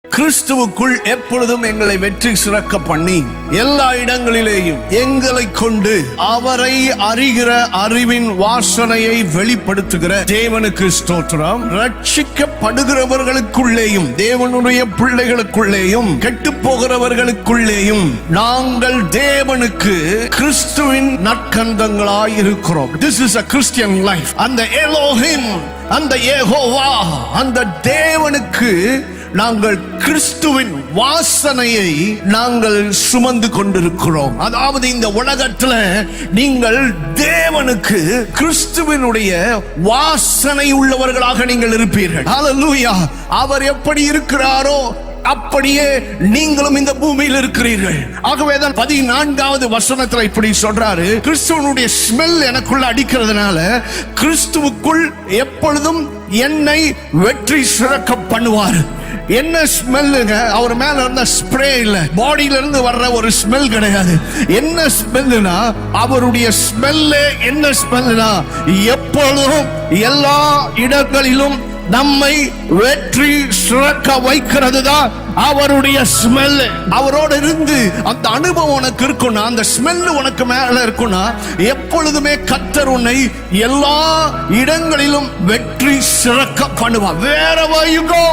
கிறிஸ்துவுக்குள் எப்பொழுதும் எங்களை வெற்றி சிறக்க பண்ணி எல்லா இடங்களிலேயும் எங்களை கொண்டு அவரை அறிகிற அறிவின் வாசனையை வெளிப்படுத்துகிற தேவனுக்கு ஸ்தோத்திரம். ரட்சிக்கப்படுகிறவர்களுக்குள்ளேயும் தேவனுடைய பிள்ளைகளுக்குள்ளேயும் கெட்டு போகிறவர்களுக்குள்ளேயும் நாங்கள் தேவனுக்கு கிறிஸ்துவின் நற்கந்தங்களாய் இருக்கிறோம். This is a Christian life. அந்த எலோஹிம், அந்த யெகோவா, அந்த தேவனுக்கு நாங்கள் கிறிஸ்துவின் வாசனையை நாங்கள் சுமந்து கொண்டிருக்கிறோம். அதாவது இந்த உலகத்துல நீங்கள் தேவனுக்கு கிறிஸ்துவினுடைய வாசனை உள்ளவர்களாக நீங்கள் இருப்பீர்கள். ஹல்லேலூயா. அவர் எப்படி இருக்கிறாரோ அப்படியே நீங்களும் இந்த பூமியில் இருக்கிறீர்கள். ஆகவேதான் 14வது வசனத்துல இப்படி சொல்றாரு, கிறிஸ்துவனுடைய ஸ்மெல் எனக்குள்ள அடிக்கிறதுனால கிறிஸ்துவுக்குள் எப்பொழுதும் என்னை வெற்றி சிறக்க பண்ணுவார். என்ன ஸ்மெல்லுங்க? அவர் மேல இருந்த ஸ்ப்ரே இல்ல, பாடியில இருந்து வர்ற ஒரு ஸ்மெல் கிடையாது. என்ன ஸ்மெல்லுனா அவருடைய ஸ்மெல்லே என்ன ஸ்மெல்லுனா எப்பொழுதும் எல்லா இடங்களிலும் நம்மை வெற்றி சிறக்க வைக்கிறது தான் அவருடைய ஸ்மெல். அவரோட இருந்து அந்த அனுபவம் உனக்கு இருக்குன்னா, அந்த ஸ்மெல் உனக்கு மேல இருக்குன்னா, எப்பொழுதுமே கர்த்தர் உன்னை எல்லா இடங்களிலும் வெற்றி சிறக்க பண்ணுவார். Wherever you go.